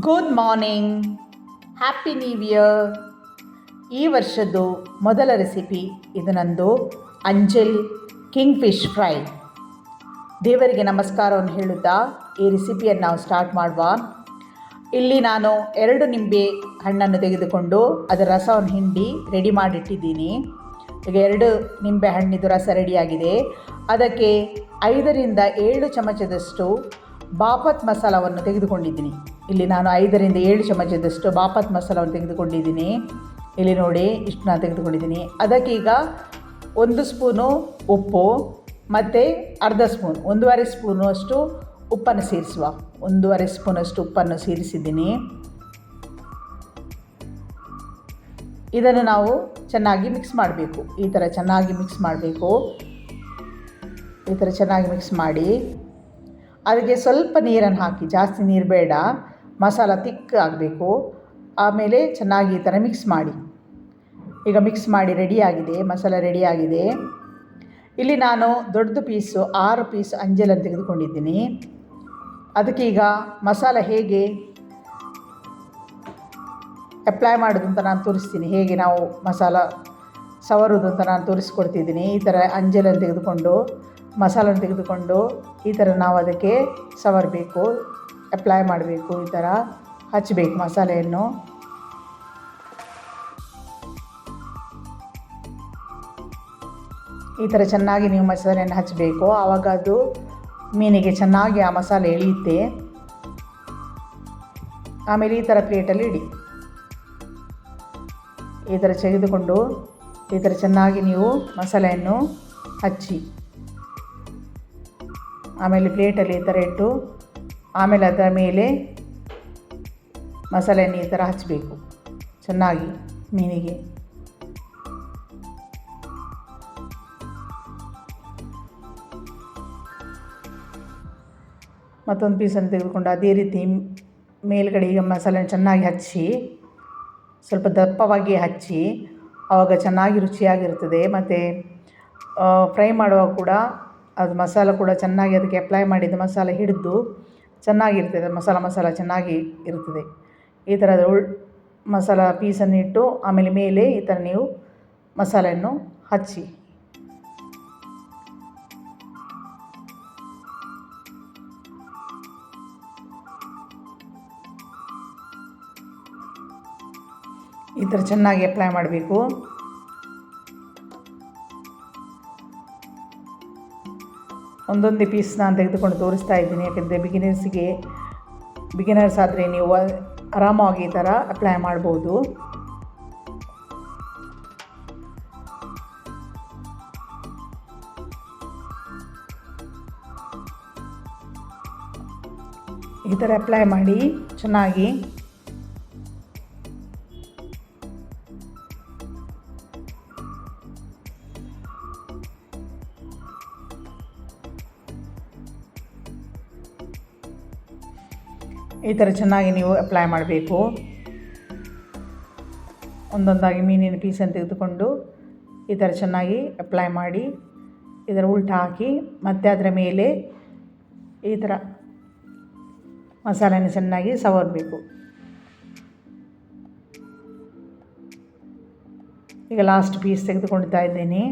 Good morning, happy new year. ಈ ವರ್ಷದ್ದು ಮೊದಲ ರೆಸಿಪಿ ಇದು ನಂದು ಅಂಜಲ್ ಕಿಂಗ್ ಫಿಶ್ ಫ್ರೈ. ದೇವರಿಗೆ ನಮಸ್ಕಾರವನ್ನು ಹೇಳುತ್ತಾ ಈ ರೆಸಿಪಿಯನ್ನು ನಾವು ಸ್ಟಾರ್ಟ್ ಮಾಡುವ. ಇಲ್ಲಿ ನಾನು 2 ನಿಂಬೆ ಹಣ್ಣನ್ನು ತೆಗೆದುಕೊಂಡು ಅದರ ರಸವನ್ನು ಹಿಂಡಿ ರೆಡಿ ಮಾಡಿಟ್ಟಿದ್ದೀನಿ. ಈಗ 2 ನಿಂಬೆ ಹಣ್ಣಿದು ರಸ ರೆಡಿಯಾಗಿದೆ. ಅದಕ್ಕೆ 5ರಿಂದ 7 ಚಮಚದಷ್ಟು ಬಾಪತ್ ಮಸಾಲವನ್ನು ತೆಗೆದುಕೊಂಡಿದ್ದೀನಿ. ಇಲ್ಲಿ ನಾನು 5ರಿಂದ 7 ಚಮಚದಷ್ಟು ಬಾಪತ್ ಮಸಾಲವನ್ನು ತೆಗೆದುಕೊಂಡಿದ್ದೀನಿ. ಇಲ್ಲಿ ನೋಡಿ ಇಷ್ಟು ನಾನು ತೆಗೆದುಕೊಂಡಿದ್ದೀನಿ. ಅದಕ್ಕೀಗ 1 ಸ್ಪೂನು ಉಪ್ಪು ಮತ್ತು ಅರ್ಧ ಸ್ಪೂನ್ 1.5 ಸ್ಪೂನು ಅಷ್ಟು ಉಪ್ಪನ್ನು ಸೇರಿಸುವ. 1.5 ಸ್ಪೂನಷ್ಟು ಉಪ್ಪನ್ನು ಸೇರಿಸಿದ್ದೀನಿ. ಇದನ್ನು ನಾವು ಚೆನ್ನಾಗಿ ಮಿಕ್ಸ್ ಮಾಡಬೇಕು. ಈ ಥರ ಚೆನ್ನಾಗಿ ಮಿಕ್ಸ್ ಮಾಡಬೇಕು. ಈ ಥರ ಚೆನ್ನಾಗಿ ಮಿಕ್ಸ್ ಮಾಡಿ ಅದಕ್ಕೆ ಸ್ವಲ್ಪ ನೀರನ್ನು ಹಾಕಿ, ಜಾಸ್ತಿ ನೀರು ಬೇಡ, ಮಸಾಲ ತಿಕ್ ಆಗಬೇಕು. ಆಮೇಲೆ ಚೆನ್ನಾಗಿ ಈ ಥರ ಮಿಕ್ಸ್ ಮಾಡಿ. ಈಗ ಮಿಕ್ಸ್ ಮಾಡಿ ರೆಡಿಯಾಗಿದೆ, ಮಸಾಲ ರೆಡಿಯಾಗಿದೆ. ಇಲ್ಲಿ ನಾನು ದೊಡ್ಡದು ಪೀಸು 6 ಪೀಸ್ ಅಂಜಲನ್ನು ತೆಗೆದುಕೊಂಡಿದ್ದೀನಿ. ಅದಕ್ಕೀಗ ಮಸಾಲ ಹೇಗೆ ಅಪ್ಲೈ ಮಾಡೋದು ಅಂತ ನಾನು ತೋರಿಸ್ತೀನಿ. ಹೇಗೆ ನಾವು ಮಸಾಲ ಸವರೋದು ಅಂತ ನಾನು ತೋರಿಸ್ಕೊಡ್ತಿದ್ದೀನಿ. ಈ ಥರ ಅಂಜಲನ್ನು ತೆಗೆದುಕೊಂಡು ಮಸಾಲನ್ನು ತೆಗೆದುಕೊಂಡು ಈ ಥರ ನಾವು ಅದಕ್ಕೆ ಸವರಬೇಕು, ಅಪ್ಲೈ ಮಾಡಬೇಕು. ಈ ಥರ ಹಚ್ಚಬೇಕು ಮಸಾಲೆಯನ್ನು. ಈ ಥರ ಚೆನ್ನಾಗಿ ನೀವು ಮಸಾಲೆಯನ್ನು ಹಚ್ಚಬೇಕು. ಆವಾಗ ಅದು ಮೀನಿಗೆ ಚೆನ್ನಾಗಿ ಆ ಮಸಾಲೆ ಎಳೆಯುತ್ತೆ. ಆಮೇಲೆ ಈ ಥರ ಪ್ಲೇಟಲ್ಲಿ ಇಡಿ. ಈ ಥರ ತೆಗೆದುಕೊಂಡು ಈ ಥರ ಚೆನ್ನಾಗಿ ನೀವು ಮಸಾಲೆಯನ್ನು ಹಚ್ಚಿ, ಆಮೇಲೆ ಪ್ಲೇಟಲ್ಲಿ ಈ ಥರ ಇಟ್ಟು, ಆಮೇಲೆ ಅದರ ಮೇಲೆ ಮಸಾಲೆಯನ್ನು ಈ ಥರ ಹಚ್ಚಬೇಕು ಚೆನ್ನಾಗಿ ಮೀನಿಗೆ. ಮತ್ತೊಂದು ಪೀಸನ್ನು ತೆಗೆದುಕೊಂಡು ಅದೇ ರೀತಿ ಮೇಲ್ಗಡೆ ಈಗ ಮಸಾಲೆಯನ್ನು ಚೆನ್ನಾಗಿ ಹಚ್ಚಿ, ಸ್ವಲ್ಪ ದಪ್ಪವಾಗಿ ಹಚ್ಚಿ, ಆವಾಗ ಚೆನ್ನಾಗಿ ರುಚಿಯಾಗಿರ್ತದೆ. ಮತ್ತು ಫ್ರೈ ಮಾಡುವಾಗ ಕೂಡ ಅದು ಮಸಾಲ ಕೂಡ ಚೆನ್ನಾಗಿ ಅದಕ್ಕೆ ಅಪ್ಲೈ ಮಾಡಿದ ಮಸಾಲೆ ಹಿಡಿದು ಚೆನ್ನಾಗಿರ್ತದೆ. ಮಸಾಲ ಚೆನ್ನಾಗಿ ಇರ್ತದೆ. ಈ ಥರದ ಮಸಾಲ ಪೀಸನ್ನು ಇಟ್ಟು ಆಮೇಲೆ ಮೇಲೆ ಈ ಥರ ನೀವು ಮಸಾಲೆಯನ್ನು ಹಚ್ಚಿ. ಈ ಥರ ಚೆನ್ನಾಗಿ ಅಪ್ಲೈ ಮಾಡಬೇಕು. ಒಂದೊಂದೇ ಪೀಸ್ ನಾನು ತೆಗೆದುಕೊಂಡು ತೋರಿಸ್ತಾ ಇದ್ದೀನಿ. ಯಾಕೆಂದರೆ ಬಿಗಿನರ್ಸ್ ಆದರೆ ನೀವು ಆರಾಮಾಗಿ ಈ ಥರ ಅಪ್ಲೈ ಮಾಡ್ಬೋದು. ಈ ಥರ ಅಪ್ಲೈ ಮಾಡಿ ಚೆನ್ನಾಗಿ. ಈ ಥರ ಚೆನ್ನಾಗಿ ನೀವು ಅಪ್ಲೈ ಮಾಡಬೇಕು. ಒಂದೊಂದಾಗಿ ಮೀನಿನ ಪೀಸನ್ನು ತೆಗೆದುಕೊಂಡು ಈ ಥರ ಚೆನ್ನಾಗಿ ಅಪ್ಲೈ ಮಾಡಿ ಇದರ ಉಲ್ಟ ಹಾಕಿ ಮತ್ತೆ ಅದರ ಮೇಲೆ ಈ ಥರ ಮಸಾಲೆಯನ್ನು ಚೆನ್ನಾಗಿ ಸವರಬೇಕು. ಈಗ ಲಾಸ್ಟ್ ಪೀಸ್ ತೆಗೆದುಕೊಳ್ತಾ ಇದ್ದೀನಿ.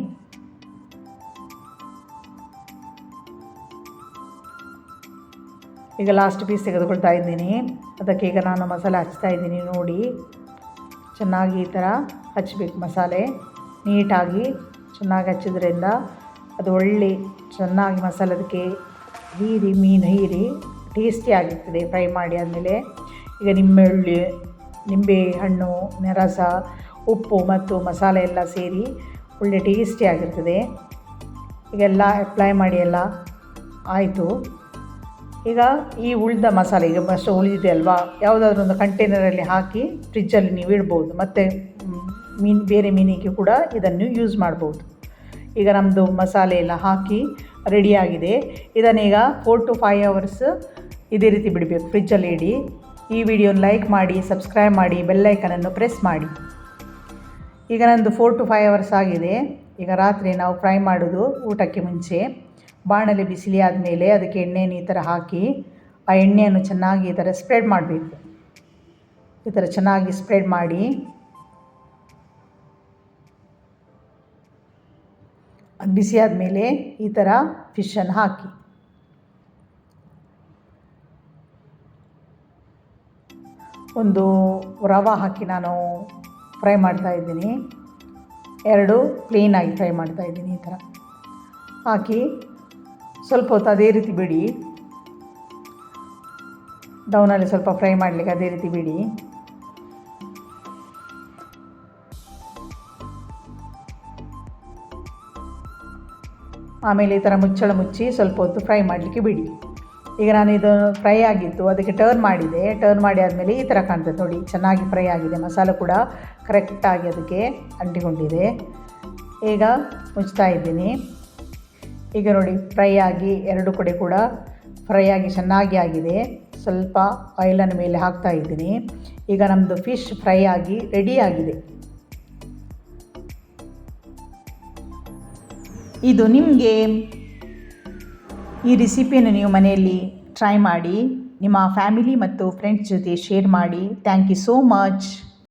ಈಗ ಲಾಸ್ಟ್ ಪೀಸ್ ತೆಗೆದುಕೊಳ್ತಾ ಇದ್ದೀನಿ. ಅದಕ್ಕೆ ಈಗ ನಾನು ಮಸಾಲೆ ಹಚ್ತಾ ಇದ್ದೀನಿ. ನೋಡಿ ಚೆನ್ನಾಗಿ ಈ ಥರ ಹಚ್ಚಬೇಕು. ಮಸಾಲೆ ನೀಟಾಗಿ ಚೆನ್ನಾಗಿ ಹಚ್ಚಿದ್ರಿಂದ ಅದು ಒಳ್ಳೆ ಚೆನ್ನಾಗಿ ಮಸಾಲೆ ಅದಕ್ಕೆ ಮೀನು ಹೀರಿ ಟೇಸ್ಟಿಯಾಗಿರ್ತದೆ ಫ್ರೈ ಮಾಡಿ ಆದಮೇಲೆ. ಈಗ ನಿಂಬೆ ಹಣ್ಣು ರಸ, ಉಪ್ಪು ಮತ್ತು ಮಸಾಲೆ ಎಲ್ಲ ಸೇರಿ ಒಳ್ಳೆ ಟೇಸ್ಟಿಯಾಗಿರ್ತದೆ. ಈಗೆಲ್ಲ ಅಪ್ಲೈ ಮಾಡಿ ಎಲ್ಲ ಆಯಿತು. ಈಗ ಈ ಉಳಿದ ಮಸಾಲೆ ಈಗ ಅಷ್ಟು ಉಳಿದಿದೆ ಅಲ್ವಾ, ಯಾವುದಾದ್ರೂ ಒಂದು ಕಂಟೈನರಲ್ಲಿ ಹಾಕಿ ಫ್ರಿಜ್ಜಲ್ಲಿ ನೀವು ಇಡ್ಬೋದು. ಮತ್ತು ಬೇರೆ ಮೀನಿಗೆ ಕೂಡ ಇದನ್ನು ಯೂಸ್ ಮಾಡ್ಬೋದು. ಈಗ ನಮ್ಮದು ಮಸಾಲೆ ಎಲ್ಲ ಹಾಕಿ ರೆಡಿಯಾಗಿದೆ. ಇದನ್ನೀಗ 4 to 5 hours ಇದೇ ರೀತಿ ಬಿಡಬೇಕು, ಫ್ರಿಜ್ಜಲ್ಲಿ ಇಡಿ. ಈ ವಿಡಿಯೋನ ಲೈಕ್ ಮಾಡಿ, ಸಬ್ಸ್ಕ್ರೈಬ್ ಮಾಡಿ, ಬೆಲ್ಲೈಕನನ್ನು ಪ್ರೆಸ್ ಮಾಡಿ. ಈಗ ನಂದು 4 to 5 hours ಆಗಿದೆ. ಈಗ ರಾತ್ರಿ ನಾವು ಫ್ರೈ ಮಾಡೋದು ಊಟಕ್ಕೆ ಮುಂಚೆ. ಬಾಣಲೆ ಬಿಸಿಲಿ ಆದಮೇಲೆ ಅದಕ್ಕೆ ಎಣ್ಣೆಯನ್ನು ಈ ಥರ ಹಾಕಿ ಆ ಎಣ್ಣೆಯನ್ನು ಚೆನ್ನಾಗಿ ಈ ಥರ ಸ್ಪ್ರೆಡ್ ಮಾಡಬೇಕು. ಈ ಥರ ಚೆನ್ನಾಗಿ ಸ್ಪ್ರೆಡ್ ಮಾಡಿ ಅದು ಬಿಸಿ ಆದಮೇಲೆ ಈ ಥರ ಫಿಶನ್ನು ಹಾಕಿ ಒಂದು ರವೆ ಹಾಕಿ ನಾನು ಫ್ರೈ ಮಾಡ್ತಾಯಿದ್ದೀನಿ. 2 ಪ್ಲೇನಾಗಿ ಫ್ರೈ ಮಾಡ್ತಾಯಿದ್ದೀನಿ. ಈ ಥರ ಹಾಕಿ ಸ್ವಲ್ಪ ಹೊತ್ತು ಅದೇ ರೀತಿ ಬಿಡಿ. ಡೌನಲ್ಲಿ ಸ್ವಲ್ಪ ಫ್ರೈ ಮಾಡಲಿಕ್ಕೆ ಅದೇ ರೀತಿ ಬಿಡಿ. ಆಮೇಲೆ ಈ ಥರ ಮುಚ್ಚಳ ಮುಚ್ಚಿ ಸ್ವಲ್ಪ ಹೊತ್ತು ಫ್ರೈ ಮಾಡಲಿಕ್ಕೆ ಬಿಡಿ. ಈಗ ನಾನು ಇದು ಫ್ರೈ ಆಗಿತ್ತು, ಅದಕ್ಕೆ ಟರ್ನ್ ಮಾಡಿದೆ. ಟರ್ನ್ ಮಾಡಿ ಆದಮೇಲೆ ಈ ಥರ ಕಾಣ್ತದೆ ನೋಡಿ, ಚೆನ್ನಾಗಿ ಫ್ರೈ ಆಗಿದೆ. ಮಸಾಲೆ ಕೂಡ ಕರೆಕ್ಟಾಗಿ ಅದಕ್ಕೆ ಅಂಟಿಕೊಂಡಿದೆ. ಈಗ ಮುಚ್ತಾ ಇದ್ದೀನಿ. ಈಗ ನೋಡಿ ಫ್ರೈ ಆಗಿ 2 ಕಡೆ ಕೂಡ ಫ್ರೈ ಆಗಿ ಚೆನ್ನಾಗಿ ಆಗಿದೆ. ಸ್ವಲ್ಪ ಆಯಿಲನ್ನು ಮೇಲೆ ಹಾಕ್ತಾ ಇದ್ದೀನಿ. ಈಗ ನಮ್ಮದು ಫಿಶ್ ಫ್ರೈ ಆಗಿ ರೆಡಿಯಾಗಿದೆ. ಇದು ನಿಮಗೆ ಈ ರೆಸಿಪಿಯನ್ನು ನೀವು ಮನೆಯಲ್ಲಿ ಟ್ರೈ ಮಾಡಿ ನಿಮ್ಮ ಫ್ಯಾಮಿಲಿ ಮತ್ತು ಫ್ರೆಂಡ್ಸ್ ಜೊತೆ ಶೇರ್ ಮಾಡಿ. Thank you so much.